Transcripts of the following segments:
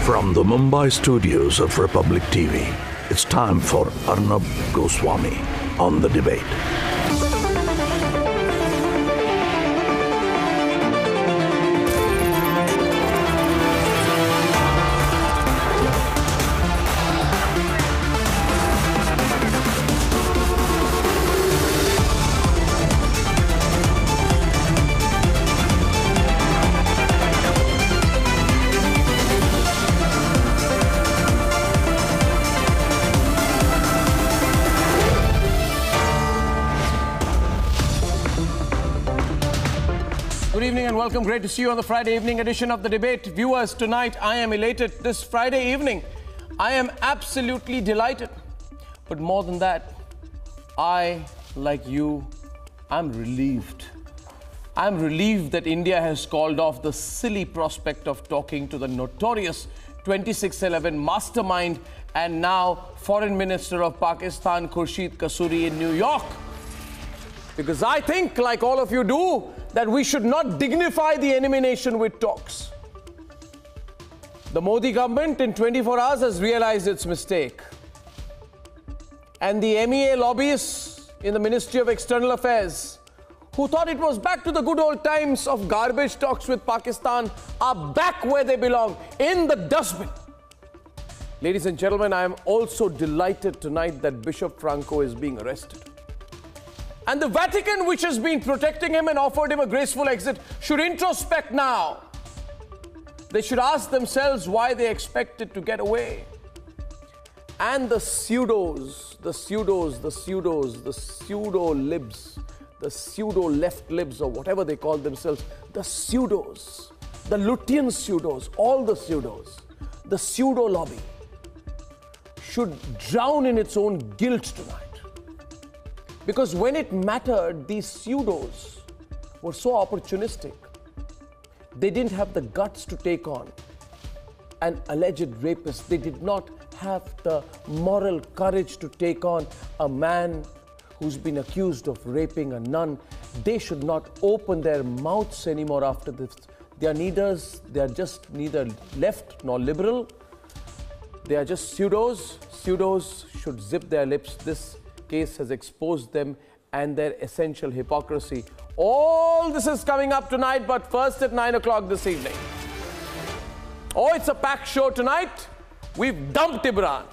From the Mumbai studios of Republic TV, it's time for Arnab Goswami on The Debate. Good evening and welcome. Great to see you on the Friday evening edition of The Debate. Viewers, tonight I am elated. This Friday evening, I am absolutely delighted. But more than that, I, like you, am relieved. I'm relieved that India has called off the silly prospect of talking to the notorious 2611 mastermind and now Foreign Minister of Pakistan, Khurshid Kasuri, in New York. Because I think, like all of you do, that we should not dignify the enemy nation with talks. The Modi government in 24 hours has realized its mistake. And the MEA lobbyists in the Ministry of External Affairs, who thought it was back to the good old times of garbage talks with Pakistan, are back where they belong, in the dustbin. Ladies and gentlemen, I am also delighted tonight that Bishop Franco is being arrested. And the Vatican, which has been protecting him and offered him a graceful exit, should introspect now. They should ask themselves why they expected to get away. And the pseudo-libs, the pseudo-left libs, or whatever they call themselves, the pseudos, the Lutein pseudos, all the pseudos, the pseudo-lobby, should drown in its own guilt tonight. Because when it mattered, these pseudos were so opportunistic. They didn't have the guts to take on an alleged rapist. They did not have the moral courage to take on a man who's been accused of raping a nun. They should not open their mouths anymore after this. They are just neither left nor liberal. They are just pseudos. Pseudos should zip their lips. This case has exposed them and their essential hypocrisy. All this is coming up tonight, but first at 9 o'clock this evening. Oh, it's a packed show tonight. We've dumped Imran.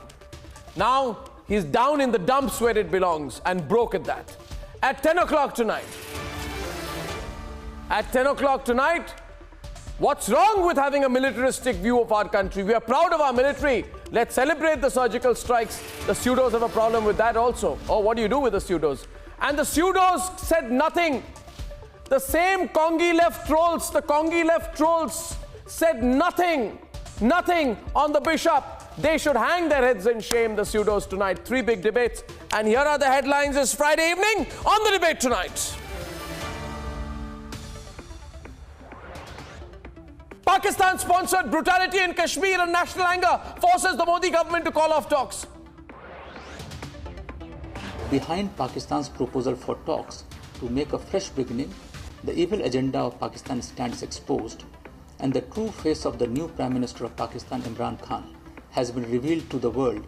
Now he's down in the dumps where it belongs, and broke at that. At 10 o'clock tonight. What's wrong with having a militaristic view of our country? We are proud of our military. Let's celebrate the surgical strikes. The pseudos have a problem with that also. Oh, what do you do with the pseudos? And the pseudos said nothing. The same Congi left trolls, said nothing on the bishop. They should hang their heads in shame, the pseudos, tonight. 3 big debates. And here are the headlines this Friday evening on The Debate tonight. Pakistan-sponsored brutality in Kashmir and national anger forces the Modi government to call off talks. Behind Pakistan's proposal for talks to make a fresh beginning, the evil agenda of Pakistan stands exposed, and the true face of the new Prime Minister of Pakistan, Imran Khan, has been revealed to the world.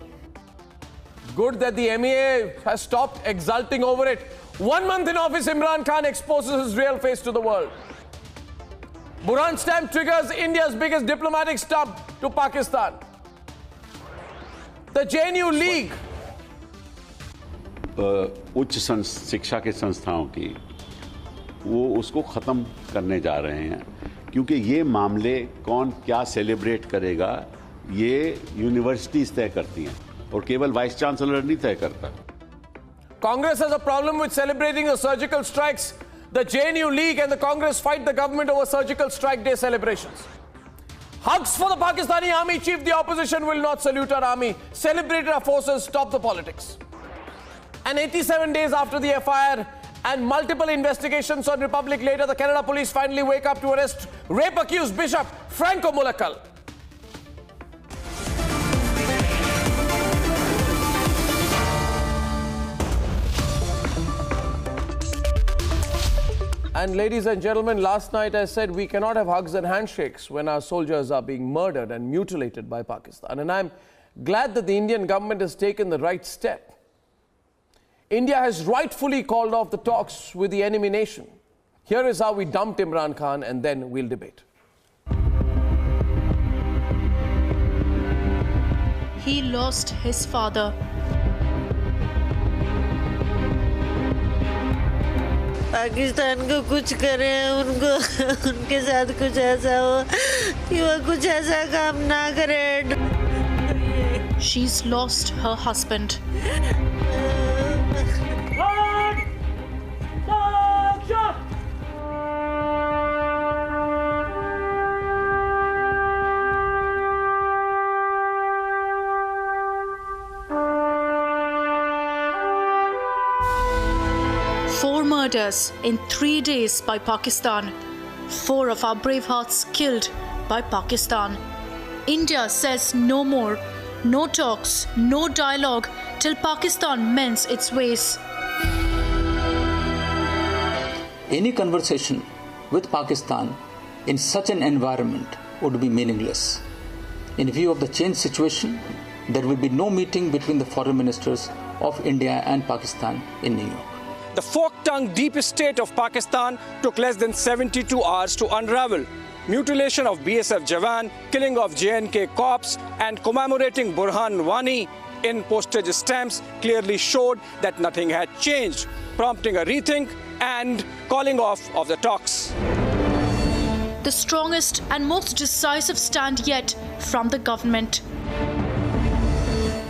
Good that the MEA has stopped exulting over it. 1 month in office, Imran Khan exposes his real face to the world. Burhan stamp triggers India's biggest diplomatic stub to Pakistan. The JNU League. उच्च शिक्षा के संस्थाओं की वो उसको ख़त्म करने जा रहे हैं, क्योंकि ये मामले कौन क्या सेलिब्रेट करेगा ये यूनिवर्सिटीज़ तय करती हैं और केवल वाइस चांसलर नहीं तय करता. Congress has a problem with celebrating the surgical strikes. The JNU League and the Congress fight the government over surgical strike day celebrations. Hugs for the Pakistani army chief. The opposition will not salute our army. Celebrate our forces. Stop the politics. And 87 days after the FIR and multiple investigations on Republic later, the Canada police finally wake up to arrest rape-accused Bishop Franco Mulakal. And ladies and gentlemen, last night I said we cannot have hugs and handshakes when our soldiers are being murdered and mutilated by Pakistan. And I'm glad that the Indian government has taken the right step. India has rightfully called off the talks with the enemy nation. Here is how we dumped Imran Khan, and then we'll debate. He lost his father. Pakistan को कुछ करें, उनको उनके साथ कुछ ऐसा हो कि वो कुछ ऐसा काम ना करें. She's lost her husband. Murders in 3 days by Pakistan. 4 of our brave hearts killed by Pakistan. India says no more, no talks, no dialogue till Pakistan mends its ways. Any conversation with Pakistan in such an environment would be meaningless. In view of the changed situation, there will be no meeting between the foreign ministers of India and Pakistan in New York. The fork-tongued deep state of Pakistan took less than 72 hours to unravel. Mutilation of BSF Jawan, killing of JNK cops, and commemorating Burhan Wani in postage stamps clearly showed that nothing had changed, prompting a rethink and calling off of the talks. The strongest and most decisive stand yet from the government.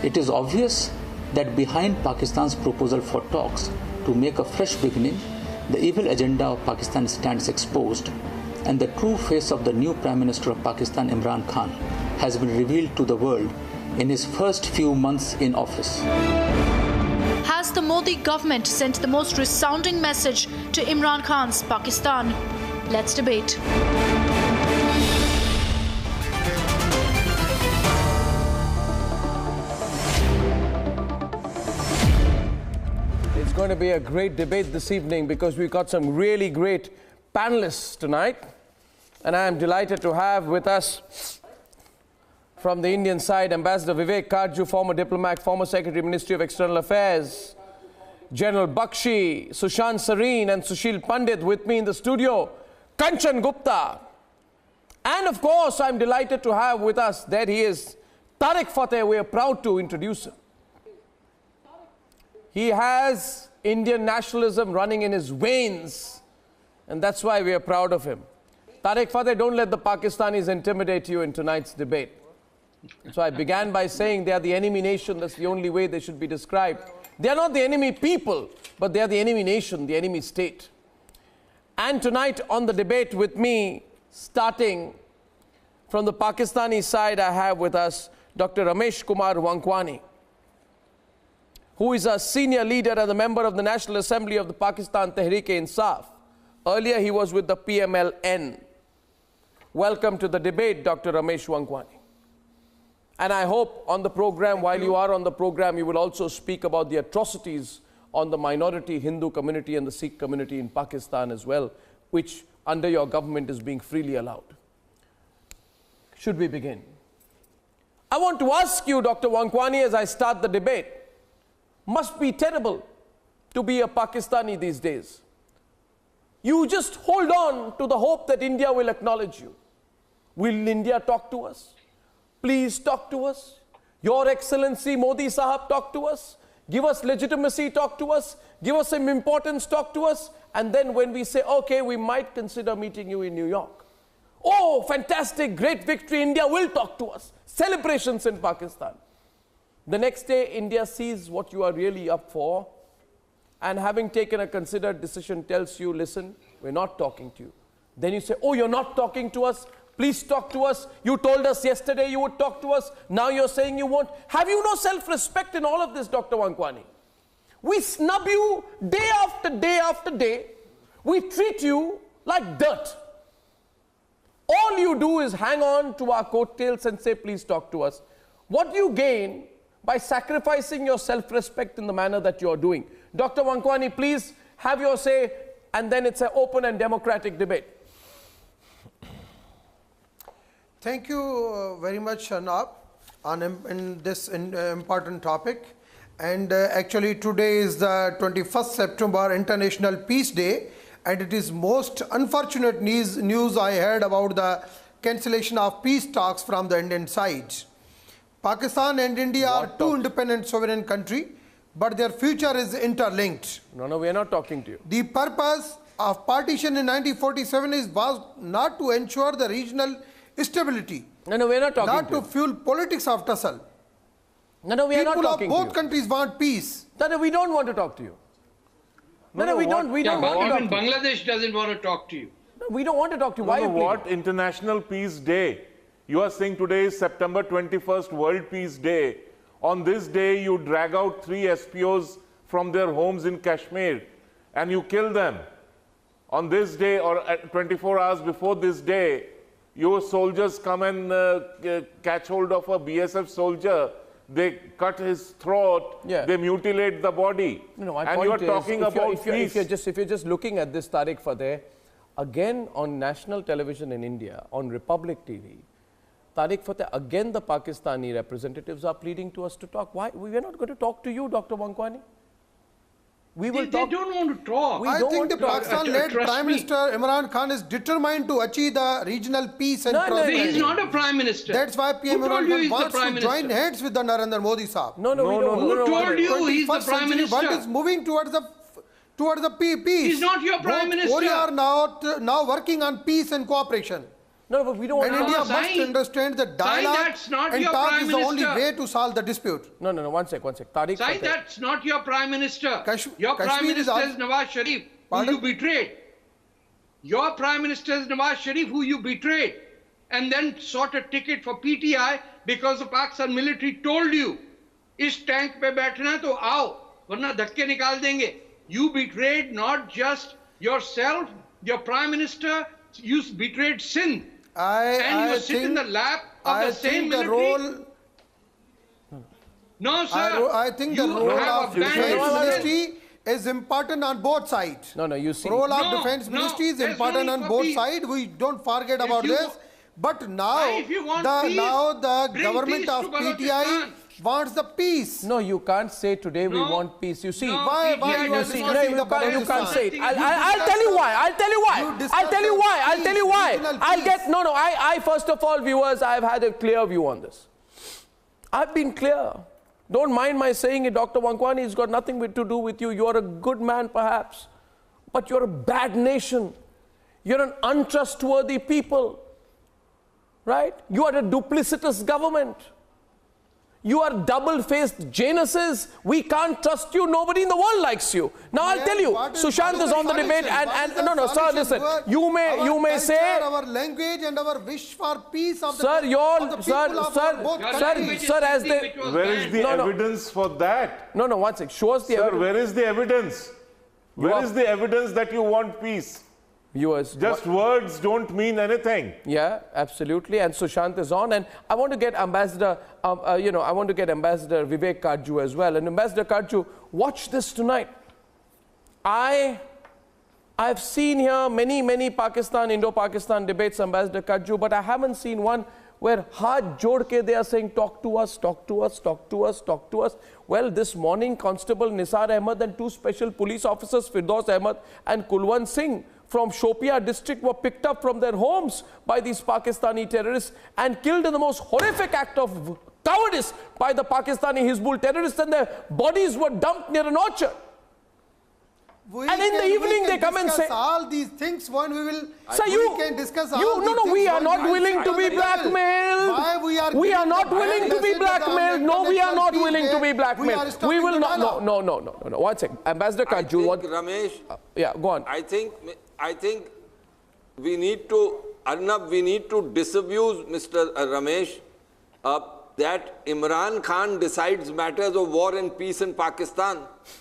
It is obvious that behind Pakistan's proposal for talks to make a fresh beginning, the evil agenda of Pakistan stands exposed, and the true face of the new Prime Minister of Pakistan, Imran Khan, has been revealed to the world in his first few months in office. Has the Modi government sent the most resounding message to Imran Khan's Pakistan? Let's debate. It's going to be a great debate this evening because we've got some really great panelists tonight. And I am delighted to have with us from the Indian side, Ambassador Vivek Karju, former diplomat, former Secretary, Ministry of External Affairs, General Bakshi, Sushant Sareen and Sushil Pandit with me in the studio, Kanchan Gupta. And of course, I'm delighted to have with us, there he is, Tariq Fateh. We are proud to introduce him. He has Indian nationalism running in his veins, and that's why we are proud of him. Tariq Fateh, don't let the Pakistanis intimidate you in tonight's debate. So I began by saying they are the enemy nation. That's the only way they should be described. They are not the enemy people, but they are the enemy nation, the enemy state. And tonight on the debate with me, starting from the Pakistani side, I have with us Dr. Ramesh Kumar Wankwani, who is a senior leader and a member of the National Assembly of the Pakistan Tehreek-e-Insaf. Earlier, he was with the PMLN. Welcome to the debate, Dr. Ramesh Wankwani. And I hope on the program, while you are on the program, you will also speak about the atrocities on the minority Hindu community and the Sikh community in Pakistan as well, which under your government is being freely allowed. Should we begin? I want to ask you, Dr. Wankwani, as I start the debate, must be terrible to be a Pakistani these days. You just hold on to the hope that India will acknowledge you. Will India talk to us? Please talk to us. Your Excellency Modi Sahab, talk to us. Give us legitimacy, talk to us. Give us some importance, talk to us. And then when we say, okay, we might consider meeting you in New York. Oh, fantastic, great victory, India will talk to us. Celebrations in Pakistan. The next day, India sees what you are really up for, and having taken a considered decision, tells you, listen, we're not talking to you. Then you say, oh, you're not talking to us? Please talk to us. You told us yesterday you would talk to us. Now you're saying you won't. Have you no self-respect in all of this, Dr. Wankwani? We snub you day after day after day. We treat you like dirt. All you do is hang on to our coattails and say, please talk to us. What do you gain by sacrificing your self-respect in the manner that you're doing? Dr. Wankwani, please have your say. and then it's an open and democratic debate. Thank you very much, Arnab, in this important topic. And actually today is the 21st September International Peace Day, and it is most unfortunate news I heard about the cancellation of peace talks from the Indian side. Pakistan and India are two independent sovereign countries, but their future is interlinked. No, we are not talking to you. The purpose of partition in 1947 was not to ensure the regional stability. No, we are not talking not to you. to fuel politics of tussle. No, we are not talking to you. People of both countries want peace. No, we don't want to talk to you. No, we don't. We don't want to talk to you. Bangladesh doesn't want to talk to you. No, we don't want to talk to you. Why? What International Peace Day? You are saying today is September 21st, World Peace Day. On this day, you drag out 3 SPOs from their homes in Kashmir and you kill them. On this day, or 24 hours before this day, your soldiers come and catch hold of a BSF soldier. They cut his throat. Yeah. They mutilate the body. No, my and point you are talking about peace. If you're just looking at this, Tariq Fateh, again on national television in India, on Republic TV, Tariq Fateh, again the Pakistani representatives are pleading to us to talk. Why? We are not going to talk to you, Dr. Wankwani. We will They talk. don't want to talk. I think the Pakistan-led Prime Minister Imran Khan is determined to achieve the regional peace and prosperity. He's not a Prime Minister. That's why PM Who told Imran you Khan he's the wants Prime to join Minister? hands with the Narendra Modi Sahab. No. Who told you he's the 21st Prime century Minister? world is moving towards the peace. He's not your Prime Both Minister. Korea are now working on peace and cooperation. No, but we don't want And to. India No, must Sai, understand that dialogue that's not and your talk Prime is the only Minister. way to solve the dispute. No. One sec. Tariq Sai, Fateh. that's not your Prime Minister. Your Prime Kashmir is Minister is Nawaz Sharif, Pardon? who you betrayed. Your Prime Minister is Nawaz Sharif, who you betrayed. And then sought a ticket for PTI because the Pakistan military told you, इस tank पे बैठना तो आओ, वरना धक्के निकाल देंगे. You betrayed not just yourself, your Prime Minister, you betrayed Sindh. And you sit in the lap of the same military. No, sir. I think the You role have of abandoned defense Sindh. ministry is important on both sides. No, you see. Role of No, defense no, ministry is there's important no on need both for peace. sides. We don't forget about you this. wa- But now If you want peace, the bring government peace of to PTI Balochistan. wants the peace. No, you can't say today we No. want peace. You see. No. Why PTI you are doesn't See, want no, discussing you the can't say it. Balochistan? I'll tell you why. I'll tell you why. I'll tell you why. I'll get, no, I first of all, viewers, I've had a clear view on this. I've been clear. Don't mind my saying it, Dr. Wankwani, it's got nothing to do with you. You're a good man, perhaps, but you're a bad nation. You're an untrustworthy people, right? You are a duplicitous government. You are double-faced Januses. We can't trust you. Nobody in the world likes you. Now I'll tell you, Sushant is on the debate, and no, sir, listen. You may say, our language and our wish for peace of the sir, as they. Where is the evidence for that? No, one sec. Show us the Sir, evidence. where is the evidence? Where is the evidence that you want peace? Viewers, Just words don't mean anything. yeah, absolutely. And Sushant is on, and I want to get Ambassador, Vivek Karju as well. And Ambassador Karju, watch this tonight. I've seen here many Indo-Pakistan debates, Ambassador Karju, but I haven't seen one where haath jod ke they are saying, talk to us. Well, this morning, Constable Nisar Ahmed and 2 special police officers, Firdaus Ahmed and Kulwant Singh, from Shopia district were picked up from their homes by these Pakistani terrorists and killed in the most horrific act of cowardice by the Pakistani Hizbul terrorists, and their bodies were dumped near an orchard. And in the evening they come and say, all these things when we will sir, we can discuss all these no, things we are when not will willing sit to on be the table. blackmailed. Why we are We are giving not the willing to be message blackmailed. No, we are not willing to be blackmailed. We will not. No. No. One second. Ambassador Karju. Ramesh, Yeah, go on. I think we need to, Arnab, we need to disabuse Mr. Ramesh that Imran Khan decides matters of war and peace in Pakistan.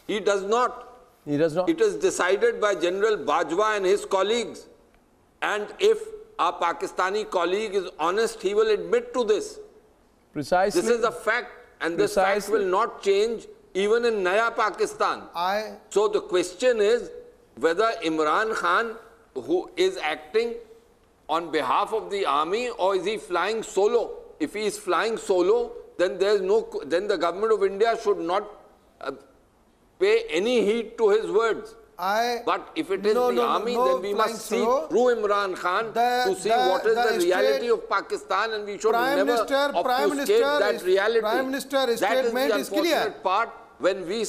He does not. He does not. It is decided by General Bajwa and his colleagues. And if our Pakistani colleague is honest, he will admit to this. Precisely. This is a fact, and this fact will not change even in Naya Pakistan. So the question is, whether Imran Khan, who is acting on behalf of the army, or is he flying solo? If he is flying solo, then then the government of India should not pay any heed to his words. But if it is the army, then we must see through Imran Khan to see what is the reality of Pakistan, and we should never obfuscate that reality. Prime Minister's that statement is the unfortunate part when we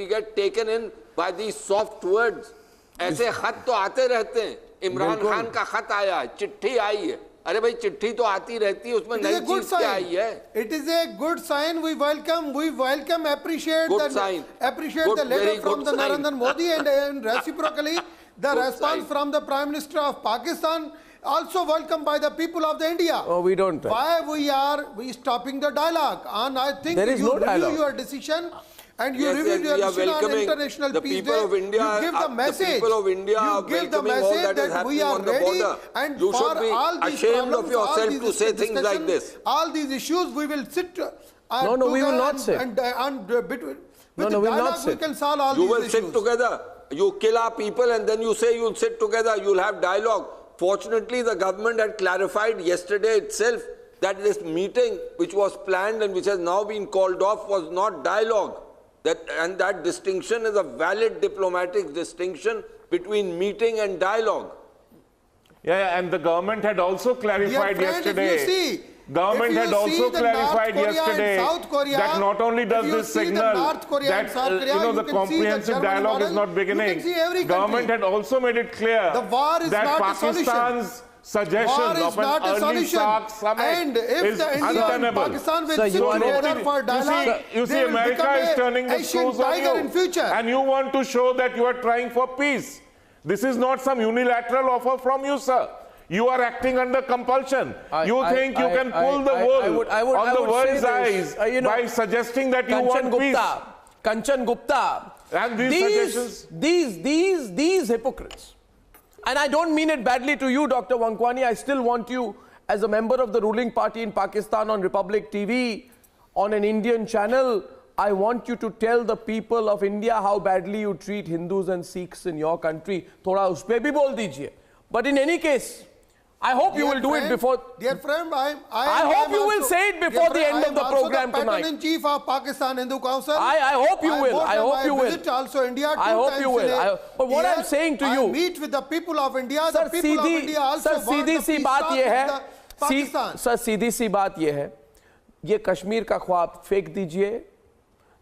get taken in by these soft words. ऐसे खत तो आते रहते हैं. इमरान खान का खत आया है, चिट्ठी आई है. अरे भाई चिट्ठी तो आती रहती है, उसमें नई चीज क्या आई है? It is a good sign. We welcome, appreciate the letter from the Narendra Modi, and reciprocally the response from the Prime Minister of Pakistan also welcomed by the people of the India. Oh, we don't. Why we stopping the dialogue? And I think there is you no review your decision. And you review your decision on International Peace Day. You give the message. You give the message that we are ready, and for all these problems, all these discussions, all these issues, we will sit. No, we will not sit. And between we will not sit. We can solve all these issues. You will sit together. You kill our people, and then you say you'll sit together. You'll have dialogue. Fortunately, the government had clarified yesterday itself that this meeting, which was planned and which has now been called off, was not dialogue. That distinction is a valid diplomatic distinction between meeting and dialogue. Yeah, and the government had also clarified yesterday. Government had also clarified yesterday that not only does this signal that the comprehensive dialogue is not beginning, government had also made it clear that Pakistan's suggestion of an early SAARC summit is untenable. So you see, America is turning the screws on you, and you want to show that you are trying for peace. This is not some unilateral offer from you, sir. You are acting under compulsion. You think you can pull the wool on the world's eyes by suggesting that you want peace. Kanchan Gupta. And these suggestions. These hypocrites. And I don't mean it badly to you, Dr. Wankwani. I still want you, as a member of the ruling party in Pakistan, on Republic TV, on an Indian channel, I want you to tell the people of India how badly you treat Hindus and Sikhs in your country. Thoda us pe bhi bol dijiye. But in any case, I hope you will do it before. Dear friend, I hope you will say it before the end of the program tonight. I am also the Patron-in-Chief of Pakistan Hindu Council. I hope you will. I hope you will. Also India I hope you will. But what I am saying to you, I meet with the people of India. The people of India also want the peace talk with Pakistan. Sir, सीधी सी बात ये है, ये कश्मीर का ख्वाब फेंक दीजिए.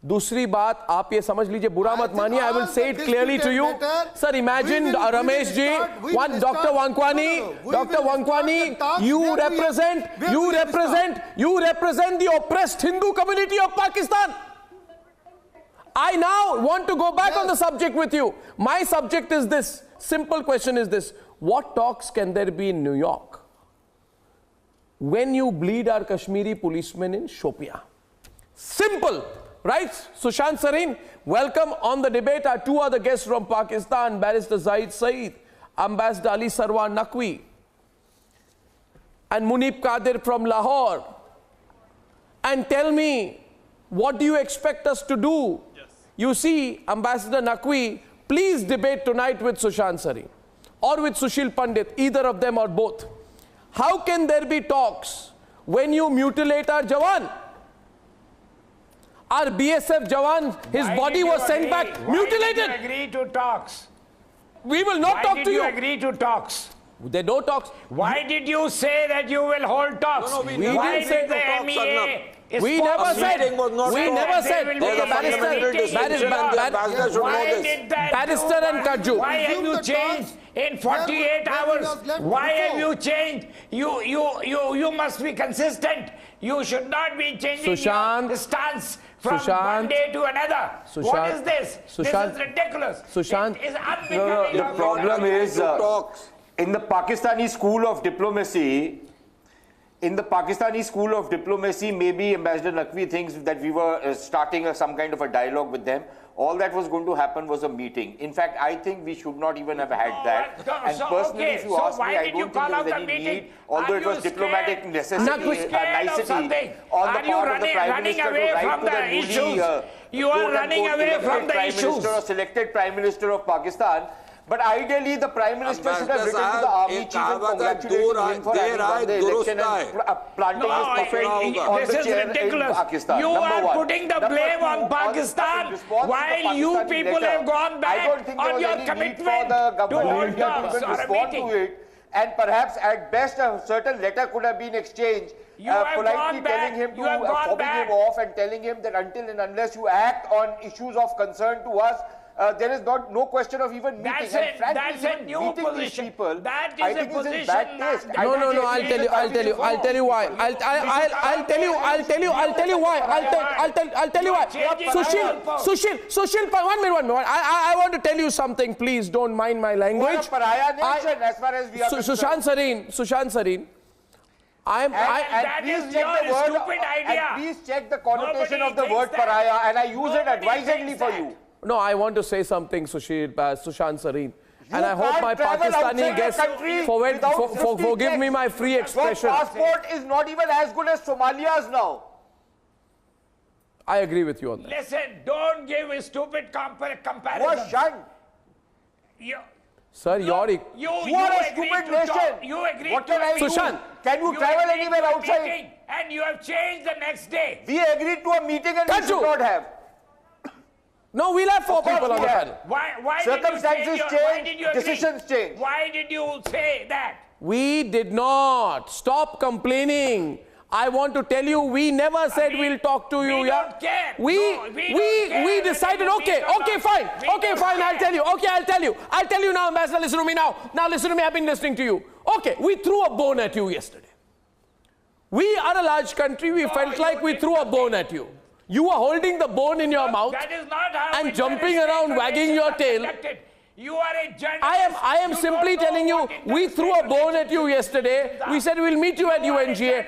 दूसरी बात, आप ये समझ लीजिए, बुरा मत मानिए. I will say it clearly to you. Sir, imagine Ramesh ji, Dr. Wankwani, you represent the oppressed Hindu community of Pakistan. I now want to go back on the subject with you. My subject is this. Simple question is this. What talks can there be in New York when you bleed our Kashmiri policemen in Shopian? Simple. Right? Sushant Sareen, welcome on the debate. Our two other guests from Pakistan, Barrister Zahid Saeed, Ambassador Ali Sarwan Naqvi, and Munib Qadir from Lahore. And tell me, what do you expect us to do? Yes. You see, Ambassador Naqvi, please debate tonight with Sushant Sareen or with Sushil Pandit, either of them or both. How can there be talks when you mutilate our Jawan? Our BSF Jawan, his body was sent back mutilated. Why did you agree to talks? We will not talk to you. Why did you agree to talks? There are no talks. Why did you say that you will hold talks? No, we Why didn't say did the MEA? We never said. We never said. Barrister and Kaju. Why have you changed in 48 hours? Why have you changed? You must be consistent. You should not be changing your stance from one day to another. What is this? This is ridiculous. Sushant. It is unbecoming. The problem is in the Pakistani school of diplomacy. In the Pakistani school of diplomacy, maybe Ambassador Naqvi thinks that we were starting some kind of a dialogue with them. all that was going to happen was a meeting. In fact, I think we should not even have had that. And personally, if you ask me, I don't think there was any need, although it was diplomatic necessity, nicety on the part of the Prime Minister to write to the newly you are running away from the issues. Or selected Prime Minister of Pakistan. But ideally, the Prime Minister should have written to the army chief and congratulated him for having won the election and planting his puppet on the chair in Pakistan. You are putting the blame on Pakistan while you people have gone back on your commitment to hold talks or a meeting. And perhaps at best a certain letter could have been exchanged, politely telling him to, fobbing him off and telling him that until and unless you act on issues of concern to us, there is no question of even meeting. That's a new position. That is a position. No. I'll tell you why. I'll tell you why. Sushil, 1 minute. I want to tell you something. Please don't mind my language. As far as we are Sushant Sareen. Please check the connotation of the word pariah, and I use it advisedly for you. No, I want to say something, Sushant Sareen. And I hope my Pakistani guests forgive me my free expression. Your passport is not even as good as Somalia's now. I agree with you on that. Listen, don't give a stupid comparison. What, Shan? Sir, you are a stupid nation. You agree. What can I do? Sushant, can you travel anywhere outside? And you have changed the next day. We agreed to a meeting and we should not have. No, we'll have 4 people on the panel. Why circumstances change, decisions change. Why did you say that? We did not. Stop complaining. I want to tell you, we never said we'll talk to you. We don't care. We decided, okay, fine. I'll tell you. I'll tell you now, Ambassador, listen to me now. Now listen to me, I've been listening to you. Okay, we threw a bone at you yesterday. We are a large country, we felt like we threw a bone at you. You were holding the bone in your mouth and jumping around, wagging your tail. You are a journalist. I am simply telling you, we threw a bone at you yesterday. We said we'll meet you at UNGA.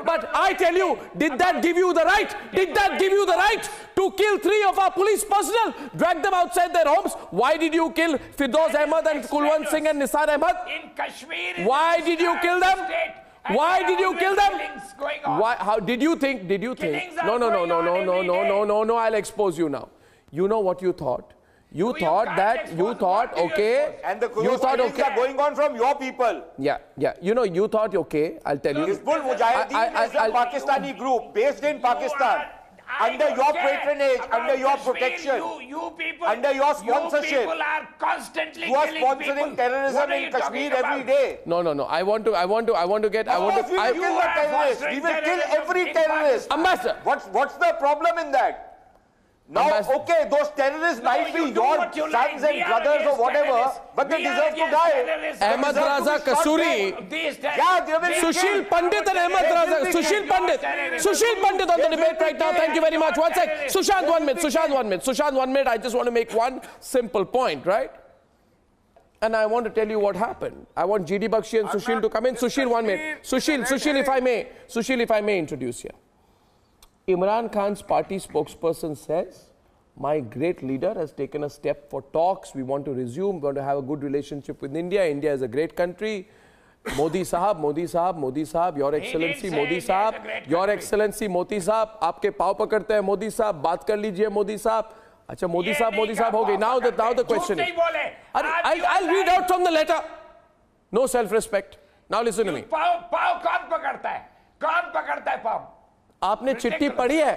But I tell you, did that give you the right? Did that give you the right to kill 3 of our police personnel? Drag them outside their homes? Why did you kill Firdaus Ahmed and Kulwant Singh and Nisar Ahmed? In Kashmir. Why did you kill them? Why did you kill them? Why? How did you think? No, I'll expose you now. You know what you thought? You thought, okay. And the killings are going on from your people. Yeah. You thought, okay, I'll tell you. Hizbul Mujahideen is a Pakistani group based in Pakistan. Under your patronage, under your protection, under your sponsorship. You people are constantly you are sponsoring terrorism in Kashmir every day. No. I want to get. We will kill the terrorists. We will kill every terrorist. Ambassador. What's the problem in that? Now, okay, those terrorists might be your sons and brothers or whatever, but they deserve to die. Ahmed Raza Kasuri, Sushil Pandit and Ahmed Raza, Sushil Pandit on the debate right now. Thank you very much. One sec. Sushant, 1 minute. I just want to make one simple point, right? And I want to tell you what happened. I want GD Bakshi and Sushil to come in. Sushil, 1 minute. Sushil, if I may introduce here. Imran Khan's party spokesperson says, my great leader has taken a step for talks. We want to resume, we want to have a good relationship with India. India is a great country. Modi Sahab, Your Excellency, Modi Sahab, Your Excellency, Modi Sahab, aapke pav pakadte hai, Modi Sahab, baat kar lijiye, Modi Sahab. Acha, Modi Sahab ho gayi. Now the question is, I'll read out from the letter. No self-respect. Now listen to me. Pav kaun pakadta hai? Kaun pakadta hai pav? आपने चिट्ठी पढ़ी है?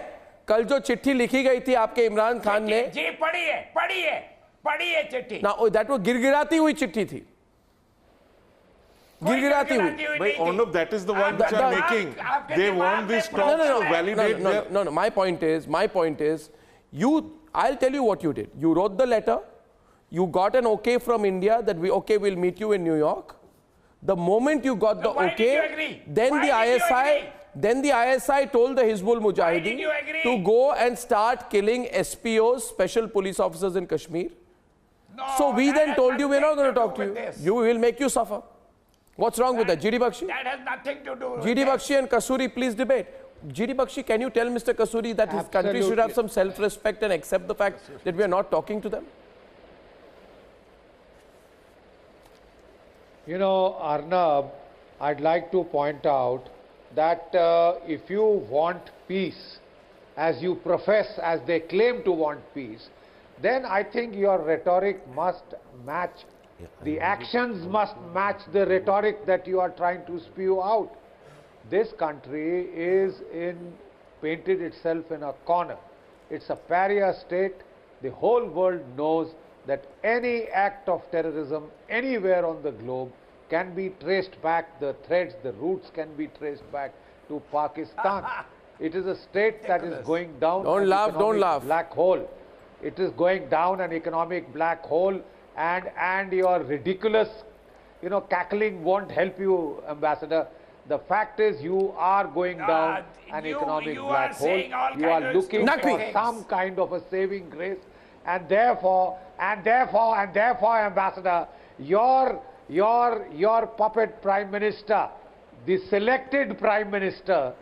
कल जो चिट्ठी लिखी गई थी आपके इमरान खान ने जी पढ़ी है चिट्ठी ना दैट वो गिरगिराती हुई चिट्ठी थी गिरगिराती हुई But Arnab, that is the one which are making. They want this talks to validate no. My point is, I'll tell you what you did. You wrote the letter. You got an okay from India that we'll meet you in New York. The moment you got the okay, then the ISI told the Hizbul Mujahideen to go and start killing SPOs, special police officers in Kashmir. No, so we then told you we're not going to talk to you. We will make you suffer. What's wrong with that? GD Bakshi? That has nothing to do with GD Bakshi and Kasuri, please debate. G.D. Bakshi, can you tell Mr. Kasuri that his country should have some self-respect and accept the fact that we are not talking to them? You know, Arnab, I'd like to point out that if you want peace, as you profess, as they claim to want peace, then I think your rhetoric must match, the actions must match the rhetoric that you are trying to spew out. This country is painted itself in a corner. It's a pariah state. The whole world knows that any act of terrorism anywhere on the globe can be traced back, the threads, the roots can be traced back to Pakistan. It is a state that is going down Don't laugh, don't laugh. Black hole. It is going down an economic black hole, and your ridiculous, cackling won't help you, Ambassador. The fact is you are going down an economic black hole. You are looking for some kind of a saving grace, and therefore, Ambassador, your puppet Prime Minister, the selected Prime Minister,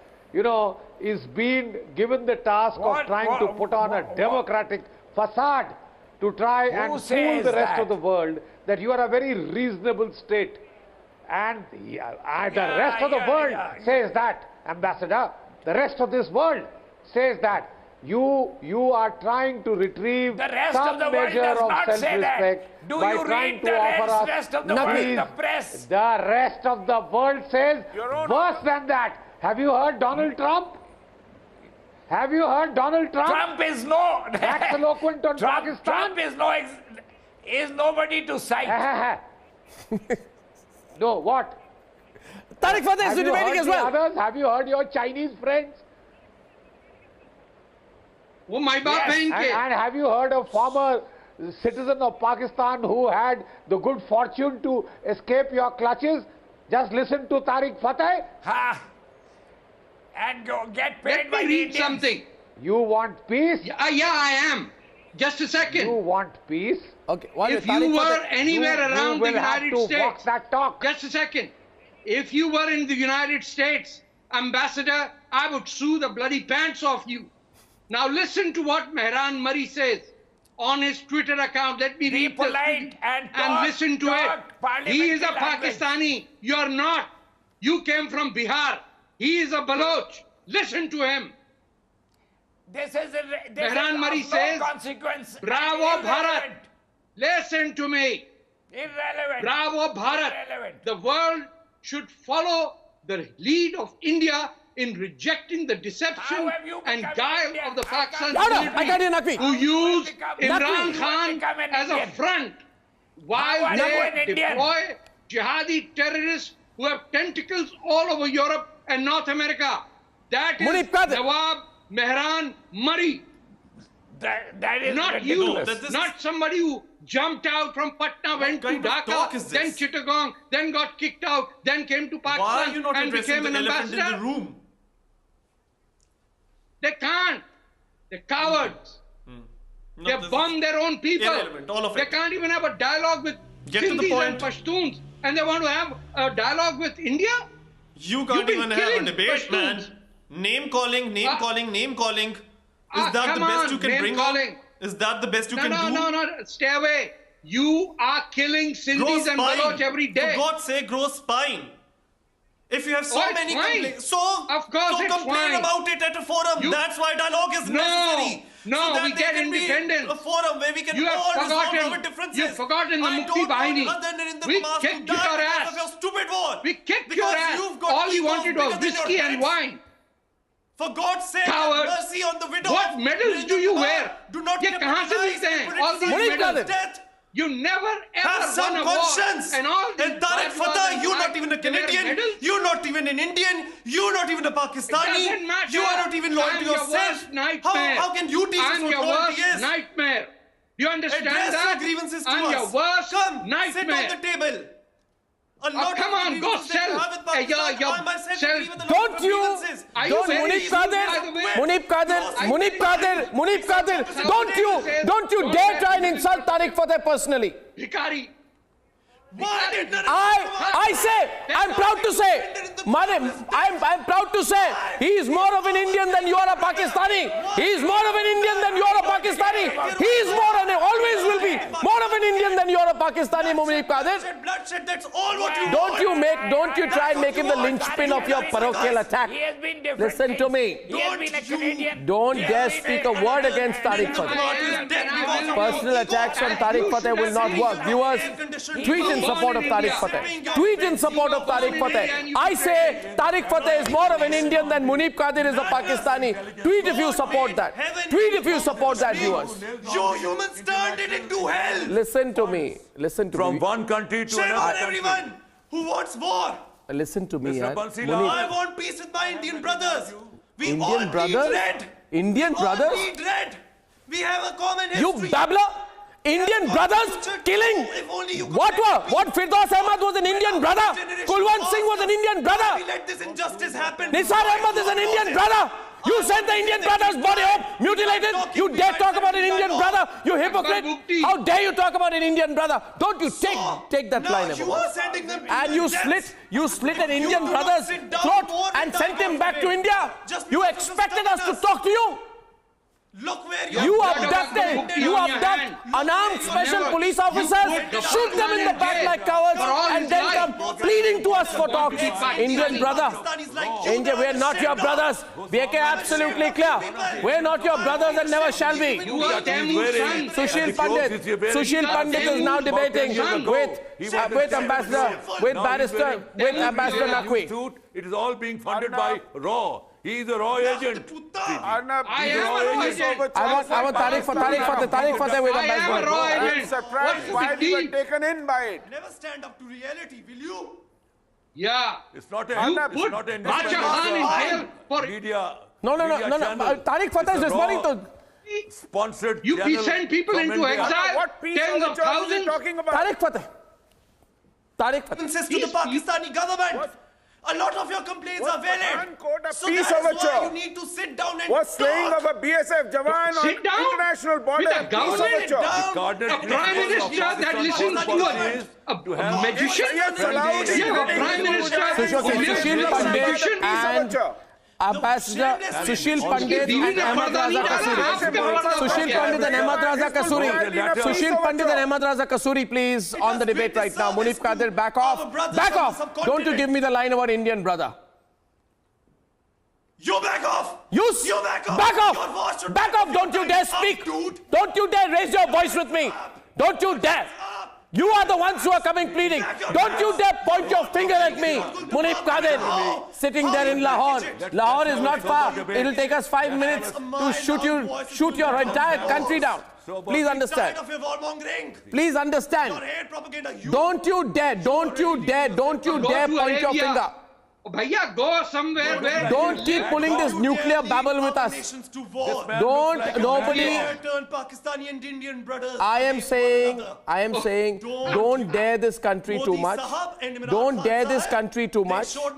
is being given the task of trying to put on a democratic facade to try and fool the rest of the world that you are a very reasonable state. And the rest of the world says that, Ambassador, the rest of this world says that you are trying to retrieve some measure of self-respect by trying to offer us the press. The rest of the world says worse than that. Have you heard Donald Trump? Have you heard Donald Trump? Trump is no... That's eloquent on Pakistan. Trump is nobody to cite. No, what? Tariq Fateh is debating as well. Others? Have you heard your Chinese friends? Oh, my baap hai inke. And have you heard a former citizen of Pakistan who had the good fortune to escape your clutches? Just listen to Tariq Fateh. And go get paid by Let me read something. You want peace? Yeah, I am. Just a second. You want peace? Okay. If you were anywhere around the United States, walk that talk. Just a second. If you were in the United States, Ambassador, I would sue the bloody pants off you. Now listen to what Mehran Murray says on his Twitter account. Let me read this and listen to it. He is a Pakistani. You are not. You came from Bihar. He is a Baloch. Listen to him. Mehran Murray says, consequence. Bravo Bharat. Listen to me. Irrelevant. Bravo Bharat. Irrelevant. The world should follow the lead of India in rejecting the deception and guile of the Pakistan military who use Imran Khan as a front while they deploy jihadi terrorists who have tentacles all over Europe and North America. That is Nawab Mehran Murray. That is not you, not somebody who jumped out from Patna, went to Dhaka, then Chittagong, then got kicked out, then came to Pakistan and became an ambassador. In the room? They can't. They're cowards. No, they bomb their own people. All of they can't even have a dialogue with Sindhis and Pashtuns. And they want to have a dialogue with India? You can't even have a debate, man. Name calling. Is that the best you can bring on? Is that the best you can do? No. Stay away. You are killing Sindhis and Baloch every day. For God's sake, grow spine. If you have so many complaints, of course complain about it at a forum. That's why dialogue is necessary. No, so we get independence. A forum where we can all resolve our differences. You've forgotten the Mukti Bahini. We kicked your ass. Of your stupid war. We kicked your ass. All you wanted was whiskey and wine. For God's sake, Coward. have mercy on the widow. What medals do you wear? Do not all these medals. You never ever won a war. And all these Tariq Fateh, you're not even a Canadian. You're not even an Indian. You're not even a Pakistani. It doesn't matter. You are not even loyal to yourself. How can you teach us what loyalty is? Nightmare. Do you understand Address that? your grievances to I'm us. your worst Come, nightmare. sit on the table. Come on, go sell. Don't you, Munib Qadir, don't you dare try and insult Tariq Fateh personally. Bhikari. I say, I'm proud to say, I'm proud to say, he is more of an Indian than you are a Pakistani. He is more of an Indian than you are a Pakistani. He is more and always will be more of an Indian than you are a Pakistani, Munib Qadir. That's all what you Don't you try and make him the linchpin of your parochial attack. Listen to me. Don't dare speak a word against Tariq Fateh. Personal attacks on Tariq Fateh will not work. Viewers, tweet in support of Tariq Fateh. Tweet in support of Tariq Fateh. I say Tariq Fateh is more of an Indian than Munib Qadir is a Pakistani. Tweet if you support that. Tweet if you support that, viewers. You humans turned it into hell. Listen to me. Listen to me. From one country to another country. Everyone who wants war. Listen to me. I want peace with my Indian brothers. We Indian all brothers? bleed red. Indian brothers? All bleed red. We have a common history. You babbler! Indian brothers killing! What Firdaus Ahmad was an Indian brother! Kulwant Singh was an Indian brother! We let this injustice happen. Nisar Ahmad is an Indian brother! You sent the Indian brother's body home, mutilated! You dare talk about an Indian brother! You hypocrite! How dare you talk about an Indian brother? Don't you take that line ever. And you slit an Indian brother's throat and sent him back to India! You expected us to talk to you! Look where you abduct unarmed special police officers, shoot them in the back like cowards, and then come pleading to us for talks. Indian brother, India, we are not your brothers. BK absolutely clear. We are not your brothers and never shall be. Sushil Pandit is now debating with Ambassador Naqvi. It is all being funded by RAW. He is a RAW agent. I want Tariq Fateh with Ambassador. I'm surprised why we were taken in by it. Never stand up to reality, will you? Yeah. It's not a Bacha Khan in jail for media. No. Tariq Fateh is responding to sponsored. You send people into exile. What peace Tens of thousands talking about? Tariq Fateh. Says to the Pakistani government. A lot of your complaints are valid. So peace that's why overture. you need to sit down and What's slaying of a BSF Jawan on international border? With a government, a prime minister that listens to a magician. A prime minister Sushil Pandit and Ambassador Sushil Pandit and Ahmad Raza Kasuri. Sushil Pandit and Ahmad Raza Kasuri. Sushil Pandit and Ahmad Raza Kasuri, please, on the debate right now. Munib Qadir, back off. Back off. Don't you give me the line about Indian brother. You back off. You back off. Back off. Don't you dare speak. Don't you dare raise your voice with me. Don't you dare. You are the ones who are coming pleading. Don't you dare point your finger at me. Munib Qadir, sitting there in Lahore. Lahore is not far. It will take us 5 minutes to shoot your entire country down. Please understand. Please understand. Don't you dare point your finger. Bhaiya, go somewhere where... Don't keep pulling this nuclear babble with us. I am saying, don't dare this country too much. Don't dare this country too much. Your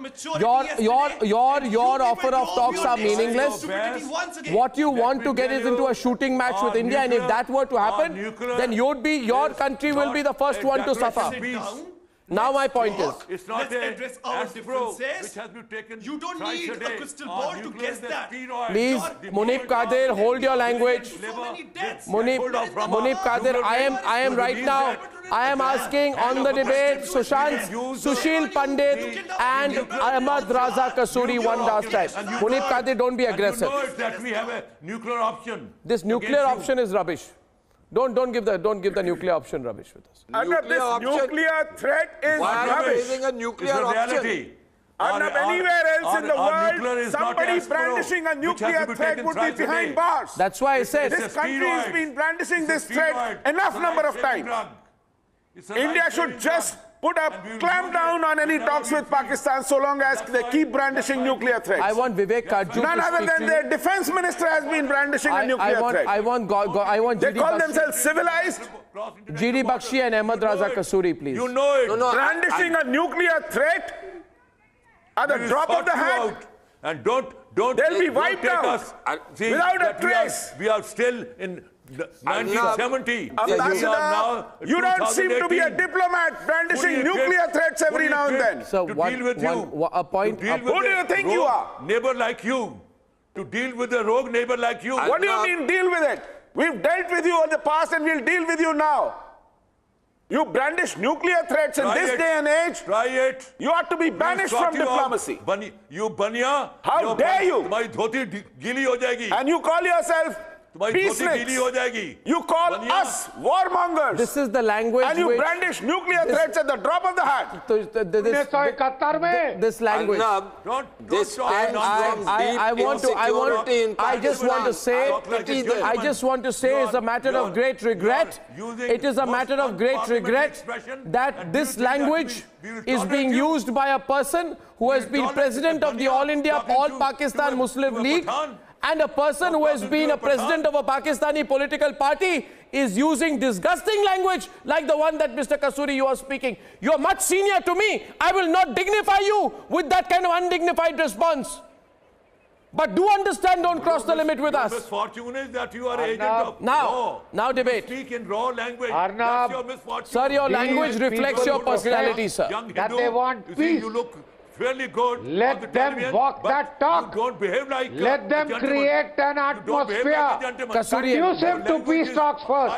offer of talks are meaningless. What you want to get is into a shooting match with India, and if that were to happen, then your country will be the first one to suffer. Now my point is, it's not address our differences. Which has been taken. You don't need a crystal ball to guess that. Please, Munib Qadir, hold your language. Munib Qadir, I am right now. I am asking on the debate, Sushil Pandit and Ahmad Raza Kasuri one last time. Munib Qadir, don't be aggressive. That we have a nuclear option. This nuclear option is rubbish. Don't give the nuclear option rubbish with us. Nuclear threat is rubbish. A nuclear option. Anywhere else in the world, somebody brandishing a nuclear threat would be behind bars. That's why I said this country has been brandishing this threat enough number of times. India should just put a clamp down on any talks with Pakistan so long as they keep brandishing nuclear threats. I want Vivek Kajju. None other than their defense minister has been brandishing a nuclear threat. I want they call themselves civilized. GD Bakshi and Ahmad Raza Kasuri, please. You know it. Brandishing a nuclear threat at the drop of the hat. And don't they'll be wiped out without a trace. We are still in 1970. Ambassador, you don't seem to be a diplomat brandishing nuclear threats every now and then. So deal with you. A point. Who do you think you are? Neighbor like you. To deal with a rogue neighbor like you. What do you mean deal with it? We've dealt with you in the past and we'll deal with you now. You brandish nuclear threats in this day and age. Try it. You ought to be banished from diplomacy. You bania. How dare you? तुम्हारी धोती गीली हो जाएगी. And you call yourself peaceniks. You call us warmongers. This is the language. And you brandish nuclear threats at the drop of the hat. This language. I just want to say it's a matter of great regret. It is a matter of great regret that this language is being used by a person who has been president of the All India All Pakistan Muslim League. And a person who has been a president of a Pakistani political party is using disgusting language like the one that Mr. Kasuri you are speaking. You are much senior to me. I will not dignify you with that kind of undignified response. But do understand, don't cross the limit with us. Misfortune is that you are agent of law. Now debate. You speak in raw language. That's your misfortune. Sir, your language reflects your personality, sir. That they want peace. You look fairly good. Let them walk that talk. Don't behave like Let them create an atmosphere conducive to peace talks first.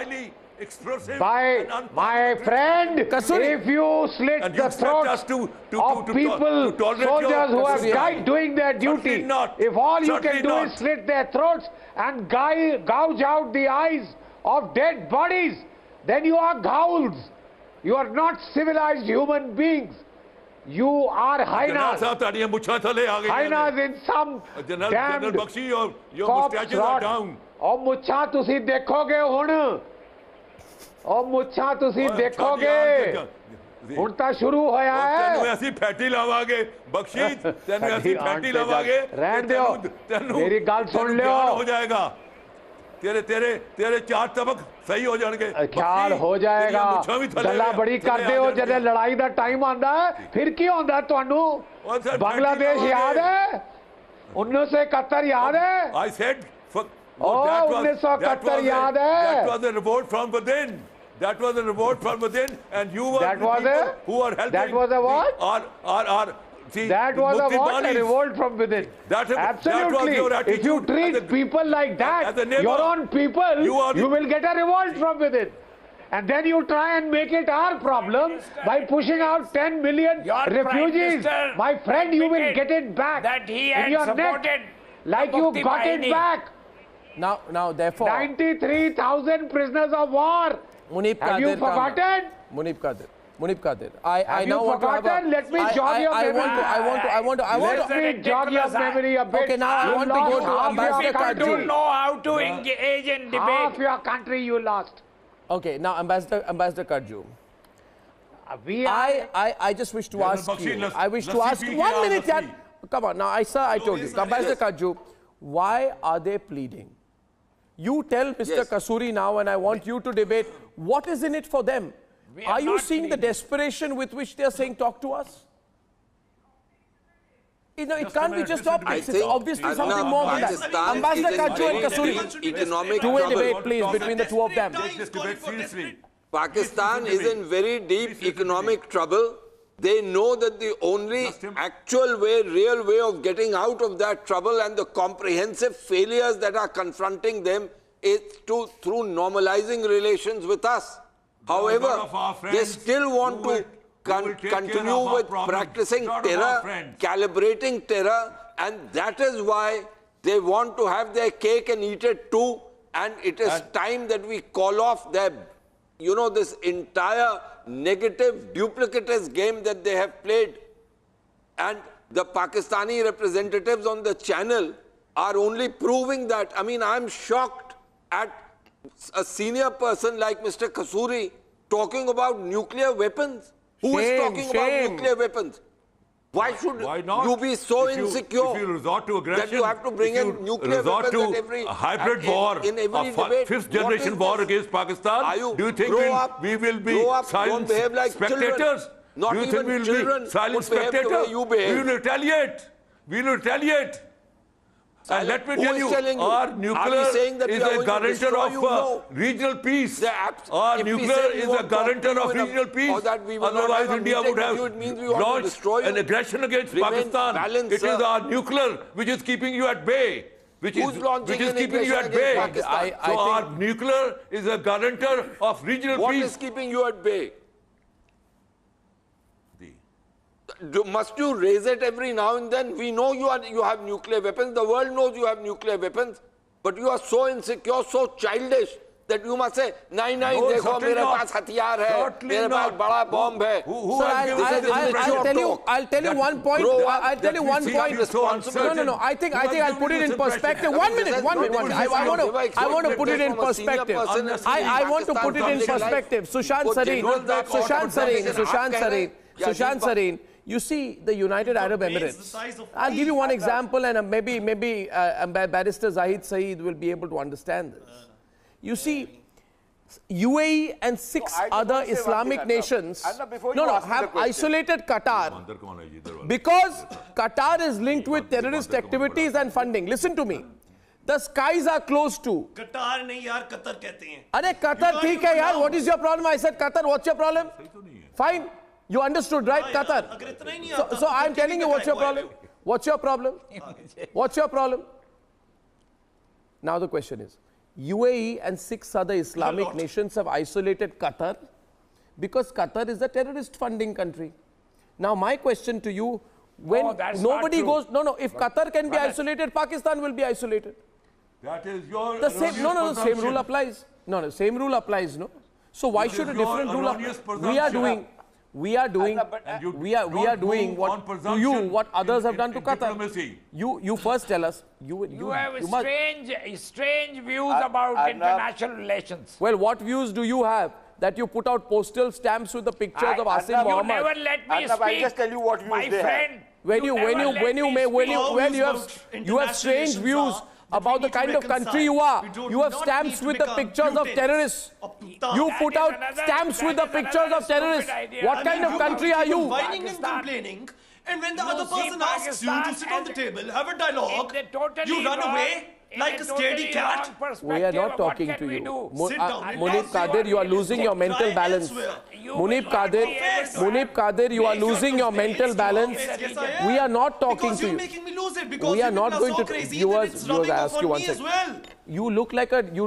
My friend, if you slit the throats of people, soldiers who have died doing their duty, if all you can do is slit their throats and gouge out the eyes of dead bodies, then you are ghouls. You are not civilized human beings. You are hyenas. Hyenas in some damned corpse rot. Oh, mucha tusi dekhoge hun. Oh, mucha tusi dekhoge. ਹੁਣ ਤਾਂ ਸ਼ੁਰੂ ਹੋਇਆ ਹੈ ਤੈਨੂੰ ਅਸੀਂ fatty ਲਾਵਾਂਗੇ ਬਖਸ਼ੀ ਤੈਨੂੰ ਅਸੀਂ ਫੈਟੀ ਲਾਵਾਂਗੇ ਰਹਿਣ ਦਿਓ ਮੇਰੀ ਗੱਲ ਸੁਣ ਲਿਓ ਹੋ ਜਾਏਗਾ ਤੇਰੇ ਚਾਰ ਤਬਕ ਸਹੀ ਹੋ ਜਾਣਗੇ ਖਿਆਲ ਹੋ ਜਾਏਗਾ ਗੱਲਾਂ ਬੜੀ ਕਰਦੇ ਹੋ ਜਦੋਂ ਲੜਾਈ ਦਾ ਟਾਈਮ ਆਉਂਦਾ ਹੈ ਫਿਰ ਕੀ ਹੁੰਦਾ ਤੁਹਾਨੂੰ ਬੰਗਲਾਦੇਸ਼ ਯਾਦ ਹੈ 1971 ਯਾਦ ਹੈ I said 1971 याद है that was a revolt from within that was a revolt from within and you were that was who are helping that was a what see that was a what a revolt from within absolutely if you treat people like that your own people you will get a revolt from within and then you try and make it our problem by pushing out 10 million refugees my friend you will get it back that he had in your supported neck like you got it back now therefore 93,000 prisoners of war have you forgotten Munib Qadir I now want to have a, let me jog your memory I want to let me jog your memory a bit okay now I want to go to Ambassador Karju don't know how to engage in debate half your country you lost okay now Ambassador Karju I just wish to ask you I wish to ask 1 minute yet come on now I told you Ambassador Karju why are they pleading you tell Mr. Kasuri now and I want you to debate what is in it for them are you seeing the desperation with which they are saying talk to us you know it can't be just optics it's obviously something more than that Ambassador Karju and Kasuri two-way debate please between the two of them Pakistan is in very deep economic trouble they know that the only actual way, real way of getting out of that trouble and the comprehensive failures that are confronting them is through normalizing relations with us. However, they still want to continue with practicing terror, calibrating terror, and that is why they want to have their cake and eat it too. And it is time that we call off their, this entire negative, duplicitous game that they have played. And the Pakistani representatives on the channel are only proving that. I mean, I'm shocked at a senior person like Mr. Kasuri talking about nuclear weapons. Who is talking about nuclear weapons? Why should you be so insecure if you resort to aggression, that you have to bring in nuclear weapons at every a hybrid war, in every debate? Fifth generation war against Pakistan? Do you think we will be silent spectators? Not do you even think we will children be silent would behave the way spectators? you behave. We will retaliate. We will retaliate. And let me tell you, our nuclear is a guarantor of regional peace. Our nuclear is a guarantor of regional peace. Otherwise, India would have launched an aggression against Pakistan. It is our nuclear which is keeping you at bay. Which is keeping you at bay. So our nuclear is a guarantor of regional peace. What is keeping you at bay? Must you raise it every now and then? We know you have nuclear weapons. The world knows you have nuclear weapons. But you are so insecure, so childish that you must say, "Nahi, nahi, dekho, mere paas hatiyar hai, mere paas bada bomb hai." I'll tell you one point. I'll tell you one point. No. I think I'll put it in perspective. One minute. I want to put it in perspective. I want to put it in perspective. Sushant Sareen. You see, the United Arab Emirates. I'll give you one example, and maybe Barrister Zahid Saeed will be able to understand this. You see, UAE and 6 other Islamic nations have isolated Qatar because Qatar is linked with terrorist activities and funding. Listen to me. The skies are closed to. Qatar nahi yaar, Qatar kehte hain. Arey Qatar theek hai yaar. What is your problem? I said Qatar. What's your problem? Fine. You understood, right? Qatar. So I'm telling you, what's your problem? What's your problem? What's your problem? Now the question is, UAE and 6 other Islamic nations have isolated Qatar because Qatar is a terrorist funding country. Now my question to you, when nobody goes, if Qatar can be isolated, Pakistan will be isolated. That is your the same, the same rule applies. Same rule applies, no? So why should a different rule apply? We are doing what to you what others have done to Qatar. You first tell us. You have strange views about international relations. Well, what views do you have? That you put out postal stamps with the pictures of Asim Mohammed. You never let me speak. I'll just tell you what views they have. You have strange views about the kind of country you are. You have stamps with the pictures of terrorists. You put out stamps with the pictures of terrorists. What kind of country are you? Whining and complaining, and when the other person asks you to sit on the table, have a dialogue, you run away like a scaredy cat. We are not talking to you. Munib Qadir, you are losing your mental balance. Munib Qadir, you are losing your mental balance. We are not talking to you. We are not going to. Viewers, I ask you one second. You look like a. You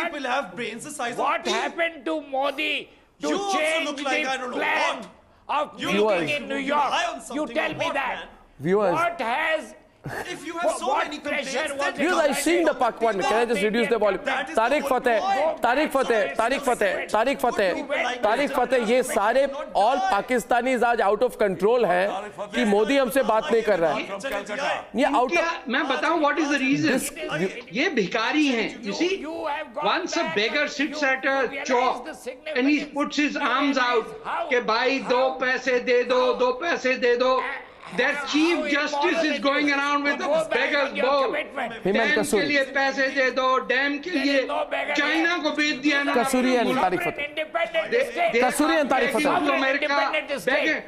people have brains the size of What happened to Modi to change the plan of meeting in New York? You tell me that. Viewers. What has If you have so many complaints, because I've seen the Pak one. Can I just reduce the volume? Tariq Fateh, ये सारे all Pakistanis आज out of control हैं कि मोदी हमसे बात नहीं कर रहा है. ये out of. मैं बताऊं what is the reason? ये भिखारी हैं. You see, once a beggar sits at a chalk and he puts his arms out कि भाई 2 पैसे दे दो. That Chief Justice is going around with a beggar's bowl. Dam के लिए पैसे दे दो, dam के लिए China को बेच दिया ना. Kasuri and Tariq Fateh. Kasuri and Tariq Fateh.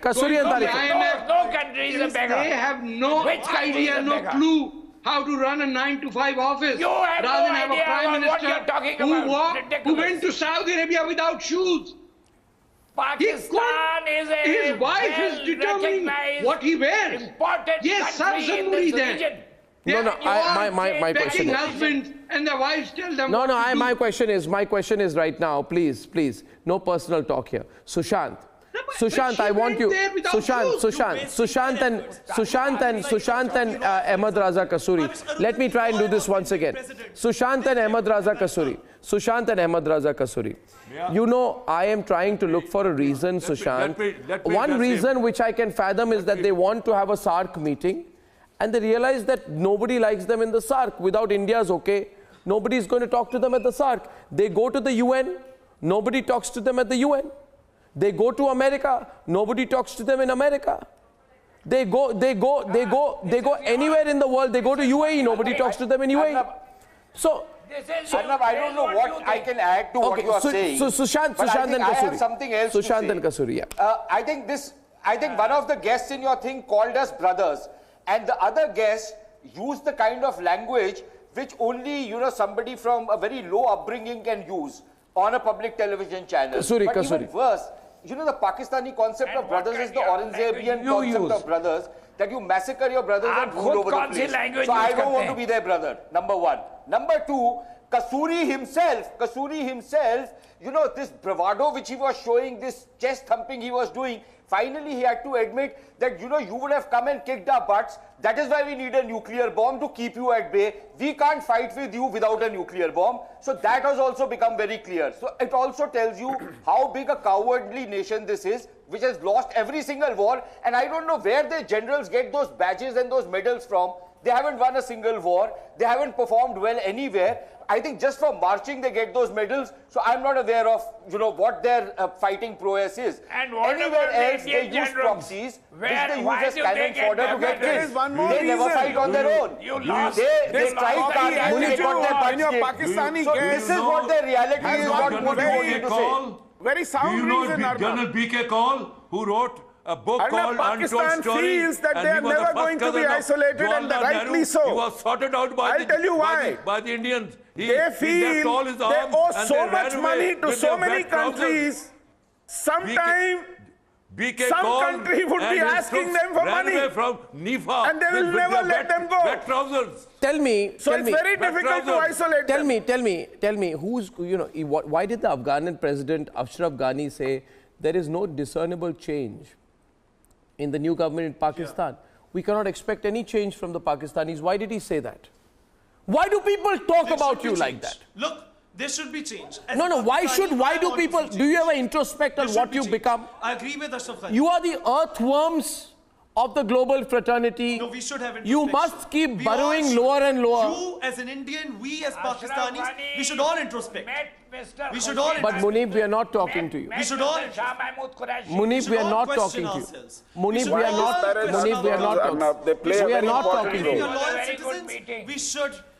Kasuri and Tariq Fateh. No country is a beggar. They have no idea, no clue how to run a 9-to-5 office. You have rather no than have a prime minister who went to Saudi Arabia without shoes. Pakistan is a his wife is determining what he wears. Yes, country in this region. My question is. Husbands and their wives tell them. My question is right now. Please, no personal talk here. Sushant, I want you. Sushant and Ahmad Raza Kasuri. Let me try and do this once again. Sushant and Ahmad Raza Kasuri. You know, I am trying to look for a reason, Sushant. One reason which I can fathom is that they want to have a SAARC meeting and they realize that nobody likes them in the SAARC. Without India's okay, nobody is going to talk to them at the SAARC. They go to the UN, nobody talks to them at the UN. They go to America, nobody talks to them in America. They go anywhere in the world. They go to UAE, nobody talks to them in UAE. So I don't know what I can add to what you are saying. So Sushant and Kasuri. I have something else to say. Sushant and Kasuri, I think one of the guests in your thing called us brothers, and the other guest used the kind of language which only, somebody from a very low upbringing can use on a public television channel. But even worse, the Pakistani concept of brothers is the Aurangzebian concept of brothers, that you massacre your brothers and rule over the place. So I don't want to be their brother, number one. Number two, Kasuri himself, this bravado which he was showing, this chest thumping he was doing, finally he had to admit that, you would have come and kicked our butts. That is why we need a nuclear bomb to keep you at bay. We can't fight with you without a nuclear bomb. So that has also become very clear. So it also tells you how big a cowardly nation this is, which has lost every single war. And I don't know where the generals get those badges and those medals from. They haven't won a single war. They haven't performed well anywhere. I think just for marching they get those medals. So I'm not aware of, what their fighting prowess is. And anywhere else they use proxies, which they use as cannon fodder to get killed. They never fight on their own. They tried Kargil, they got their butts kicked. So this is what their reality is, not what you want me to say. Very sound reason, Colonel B.K. Kaul, who wrote a book called Pakistan feels that they are never going to be isolated, and rightly so. He was sorted out by the Indians. They feel they owe so much money to so many countries. Sometime some country would be asking them for money, from Nifa, and they will never let them go. Wet trousers. Tell me. So it's very difficult to isolate them. Tell me, who's, why did the Afghan president Ashraf Ghani say there is no discernible change in the new government in Pakistan? We cannot expect any change from the Pakistanis. Why did he say that? Why do people talk about you like that? Look, there should be change. Why do people, do you ever introspect on what you become? I agree with Ashraf Ghani. You are the earthworms of the global fraternity. No, we should have introspection. You must keep burrowing lower and lower. You as an Indian, we as Pakistanis, we should all introspect. We should all But Munib, we are not talking to you. We should all Munib, we are not talking to you. Munib, we are not talking. We are not talking to you.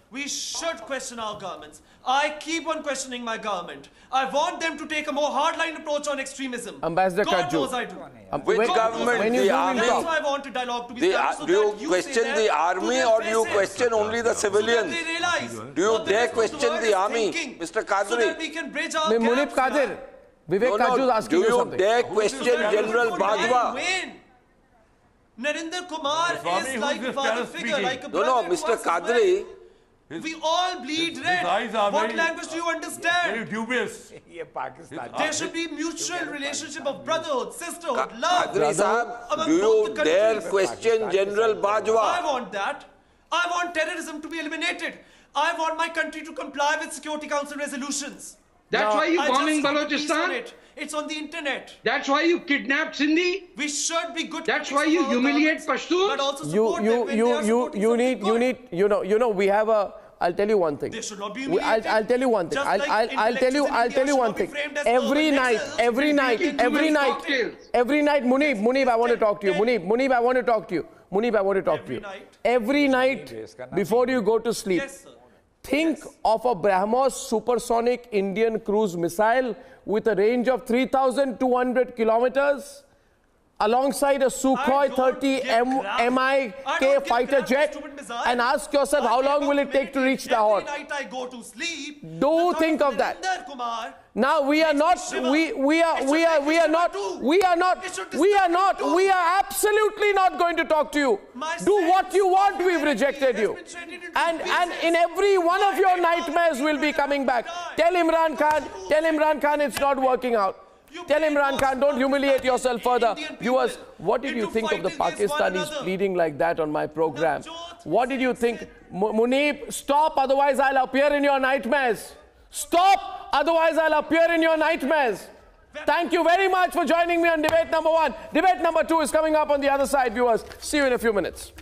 We should question our governments. I keep on questioning my government. I want them to take a more hardline approach on extremism. Ambassador God Kajju. knows I do. Which government? The army? That's why I want a dialogue to be established. Do you question the army or do you question only the civilians? Do you dare question the army, Mr. Kadri? So that we can bridge our Munib Kadir, Vivek Kajju is asking you something. Do you dare question General Bajwa? Narendra Kumar is like a father figure, like a brother. No, Mr. Kadri. We all bleed red. What language do you understand? Very dubious. There should be mutual relationship of brotherhood, sisterhood, love. Kadri Sahab, do you dare question General Bajwa? I want that. I want terrorism to be eliminated. I want my country to comply with Security Council resolutions. That's why you're bombing Balochistan? It's on the internet. That's why you kidnapped Sindhi? We should be good. That's why you humiliate Pashtuns? But also support them when they are you need, we have a, I'll tell you one thing. They should not be humiliated. I'll tell you one thing. I'll tell you one thing. Every night, Munib, I want to talk to you. Munib, I want to talk to you. Every night, before you go to sleep, think of a BrahMos supersonic Indian cruise missile with a range of 3,200 kilometers alongside a Sukhoi 30 MiK fighter jet and ask yourself how long will it take to reach Lahore. Every night I go to sleep. Do think of that. Now we are absolutely not going to talk to you. Do what you want, we've rejected you. And in every one of your nightmares will be coming back. Tell Imran Khan it's not working out. Tell Imran Khan, don't humiliate yourself further. Viewers, what did you think of the Pakistanis pleading like that on my program? What did you think? Munib, stop, otherwise I'll appear in your nightmares. Stop, otherwise I'll appear in your nightmares. Thank you very much for joining me on debate number 1. Debate number 2 is coming up on the other side, viewers. See you in a few minutes.